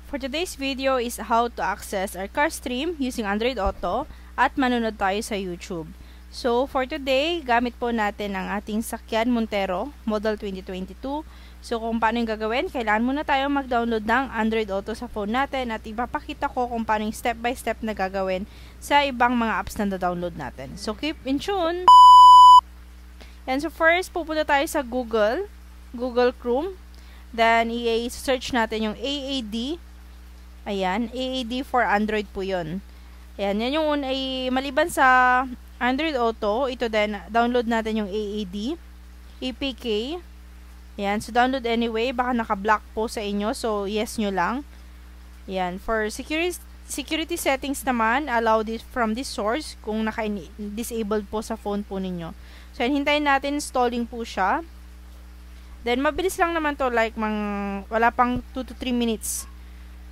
For today's video is how to access our car stream using Android Auto at manunod tayo sa YouTube. So, for today, gamit po natin ang ating sakyan Montero, model 2022. So, kung paano yung gagawin, kailangan muna tayo mag-download ng Android Auto sa phone natin at ipapakita ko kung paano yung step-by-step na gagawin sa ibang mga apps na na-download natin. So, keep in tune! And so, first, pupunta tayo sa Google Chrome. Then, i-search natin yung AAD. Ayan, AAD for Android po yun. Ayan, yan yung maliban sa Android Auto, ito din, download natin yung AAD, APK. Ayan, so download anyway, baka naka-block po sa inyo, so yes nyo lang. Ayan, for security settings naman, allow this from this source kung naka-disabled po sa phone po ninyo. So, yan, hintayin natin, installing po siya. Then, mabilis lang naman to, like, wala pang 2 to 3 minutes.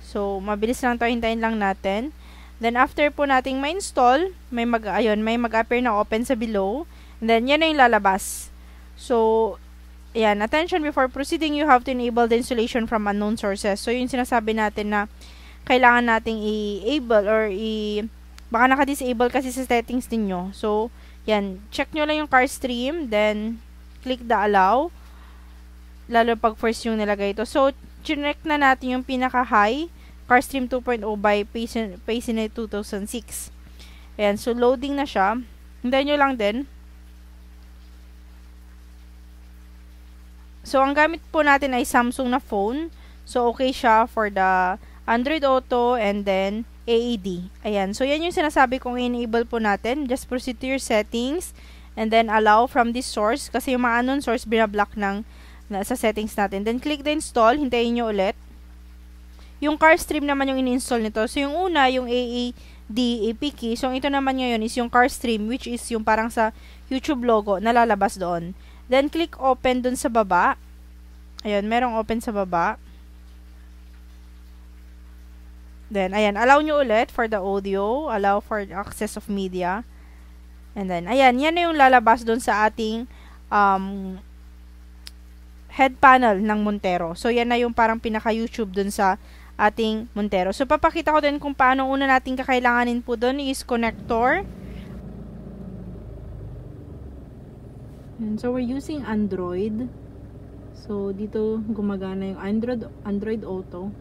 So, mabilis lang to, hintayin lang natin. Then, after po nating ma-install, may mag-appear na open sa below. And then, yan na yung lalabas. So, ayan, attention, before proceeding, you have to enable the installation from unknown sources. So, yung sinasabi natin na kailangan nating i-able or baka naka-disable kasi sa settings ninyo. So, yan, check nyo lang yung car stream, then, click the allow. Lalo pag first yung nilagay ito. So, check na natin yung pinaka-high, CarStream 2.0 by Pacine 2006. Ayan, so loading na siya. Hintayin nyo lang din. So, ang gamit po natin ay Samsung na phone. So, okay siya for the Android Auto and then AAD. Ayan, so yan yung sinasabi kong enable po natin. Just proceed to your settings and then allow from this source. Kasi yung mga unknown source, binablock sa settings natin. Then, click the install. Hintayin nyo ulit. Yung car stream naman yung in-install nito. So, yung una, yung AAD, APK. So, ito naman ngayon is yung car stream, which is yung parang sa YouTube logo na lalabas doon. Then, click open dun sa baba. Ayan, merong open sa baba. Then, ayan, allow nyo ulit for the audio. Allow for the access of media. And then, ayan, yan na yung lalabas doon sa ating head panel ng Montero. So, yan na yung parang pinaka-YouTube dun sa ating Montero. So, papakita ko din kung paano una natin kakailanganin po dun is connector. And so, we're using Android. So, dito gumagana yung Android Auto.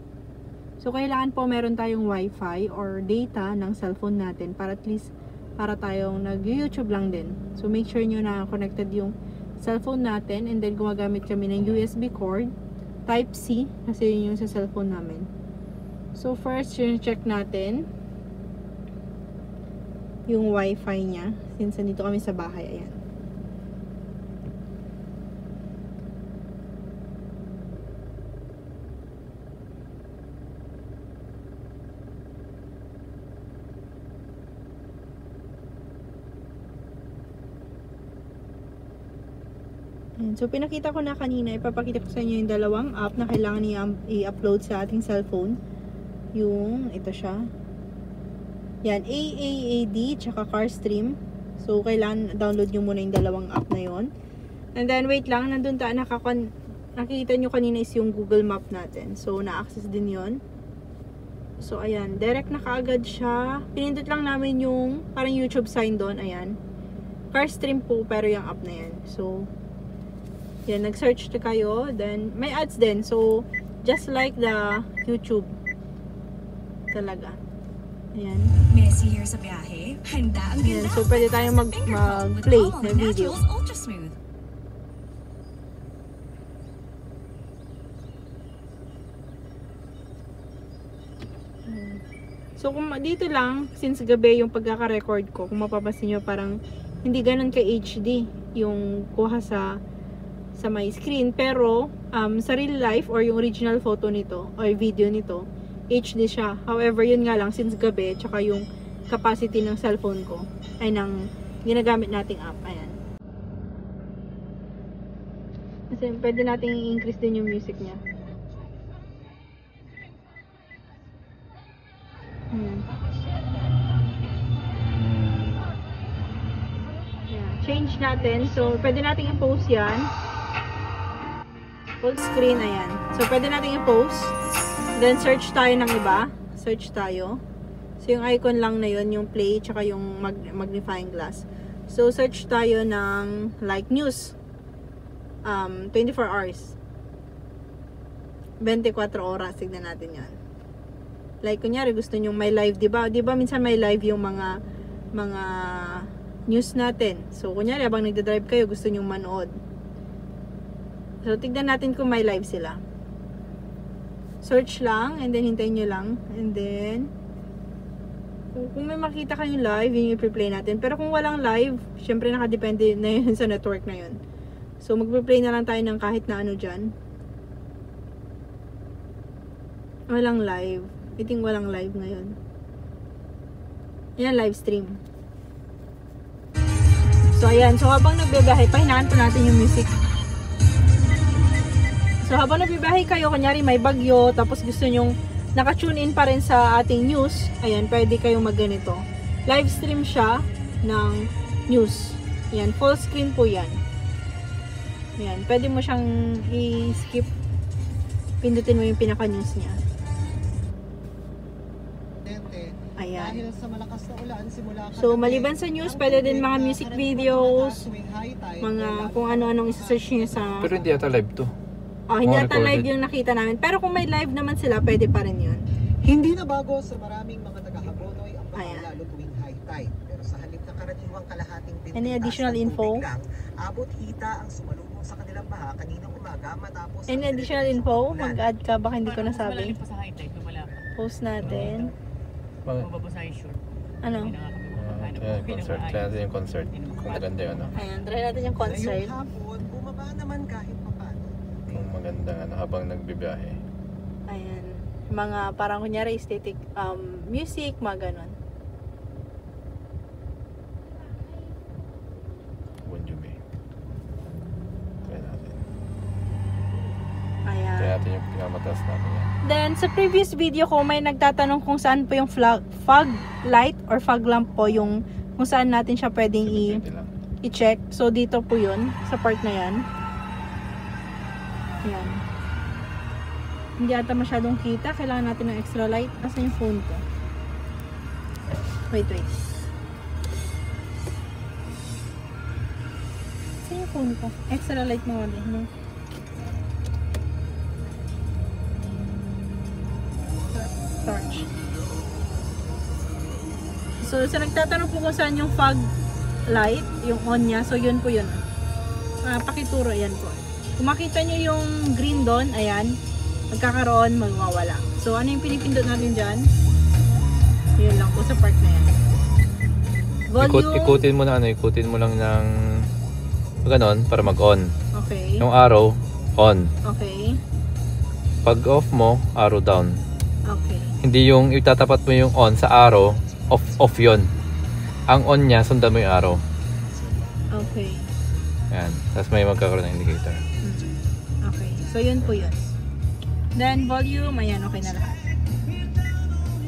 So, kailangan po meron tayong Wi-Fi or data ng cellphone natin para at least para tayong nag-YouTube lang din. So, make sure nyo na connected yung cellphone natin and then gumagamit kami ng USB cord Type-C kasi yun yung sa cellphone namin. So first, check natin yung Wi-Fi niya since nandito kami sa bahay. Ayan. So, pinakita ko na kanina, ipapakita ko sa inyo yung dalawang app na kailangan i-upload sa ating cellphone. Yung, ito siya. Yan, AAD, tsaka CarStream. So, kailangan download nyo muna yung dalawang app na yon. And then, wait lang, nandun nakikita nyo kanina is yung Google Map natin. So, na-access din yon. So, ayan, direct na kaagad siya. Pinindot lang namin yung parang YouTube sign doon, ayan. CarStream po, pero yung app na yan. So, yan, nag-search na kayo. Then, may ads din. So, just like the YouTube. Talaga. Ayan. Messi here sa biyahe. Handa ang ganda. So, pwede tayong mag-play ng video. So, kung dito lang, since gabi yung pagkaka-record ko, kung mapapansin nyo, parang hindi ganun ka-HD yung kuha sa my screen, pero sa real life or yung original photo nito or video nito, HD siya. However, yun nga lang, since gabi, tsaka yung capacity ng cellphone ko ay ng ginagamit nating app. Ayan. Kasi pwede nating i-increase din yung music niya. Ayan. Change natin. So, pwede nating i-post yan. Full screen, ayan. So, pwede natin i-post. Then, search tayo ng iba. Search tayo. So, yung icon lang na yun, yung play, tsaka yung magnifying glass. So, search tayo ng like news. 24 hours. 24 oras. Tignan natin yan. Like, kunyari, gusto nyo may live, diba? Diba, minsan may live yung mga news natin. So, kunyari, habang nagdadrive kayo, gusto nyo manood. So, tignan natin kung may live sila. Search lang, and then hintayin nyo lang. And then, kung may makita kayong live, yun yung i-play natin. Pero kung walang live, syempre nakadepende na yun sa network na yun. So, mag-play na lang tayo ng kahit na ano dyan. Walang live. I think walang live ngayon. Yan, live stream. So, ayan. So, habang nagbibiyahe, pahinaan po natin yung music. So, habang nagbibiyahe kayo, kunyari may bagyo, tapos gusto nyong naka-tune in pa rin sa ating news, ayan, pwede kayong magganito. Live stream siya ng news. Ayan, full screen po yan. Ayan, pwede mo siyang i-skip. Pindutin mo yung pinaka-news niya. Ayan. Dahil sa malakas na ulan, simula So, maliban sa news, pwede din mga music videos, mga kung ano-anong isa-search nyo sa... Pero hindi ata live to. Oh, hindi Mga ata recorded. live yung nakita namin. Pero kung may live naman sila, pwede pa rin yun. Hindi na bago sa maraming mga taga-Hagonoy ang baha Ayan. lalo tuwing high tide. Pero sa halip na karaniwang kalahating pintas Any additional ng tubig info? lang, abot hita ang sumalubong sa kanilang baha kaninang umaga matapos Any ang additional diretso info? sa ulan. Mag-add ka, baka hindi ko nasabi. Malalim pa sa high tide, lumala pa. Post natin. Mababa sa short. Ano? Kaya concert. Kaya natin yung concert. Kung maganda yun, ano. Ayan, try natin yung concert. Ngayong hapon, bumaba naman kahit papano. Kung maganda, ano, habang nagbibiyahe. Ayan. Mga parang kunyari aesthetic music, mga ganon. Bon Jovi. Try natin. Ayan. Try natin yung pinamataas natin yan. Then, sa previous video ko, may nagtatanong kung saan po yung fog light or fog lamp po, yung kung saan natin siya pwedeng Pwede lang. i-check. So, dito po yun, sa part na yan. Ayan. Hindi ata masyadong kita. Kailangan natin ng extra light. Asan yung phone ko? Wait. Asan yung phone ko? Extra light mo ulit, no? Torch. So, sa nagtatanong po kung saan yung fog light, yung on niya, so yun po yun. Pakituro, yan po. Kung makita nyo yung green doon, ayan, magkakaroon, magwawala. So, ano yung pinipindot natin dyan? Yun lang po sa part na yan. Volume. Ikutin mo na ano, ikutin mo lang ng ganon para mag-on. Okay. Yung arrow, on. Okay. Pag off mo, arrow down. Okay. Hindi yung itatapat mo yung on sa arrow, off yon. Ang on niya, sundan mo yung arrow. Okay. Ayan. Tapos may magkakaroon ng indicator. Okay. So, yun po yun. Then, volume, ayan, okay na lahat.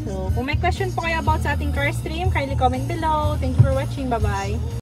So, kung may question po kayo about sa ating car stream, kindly comment below. Thank you for watching. Bye-bye.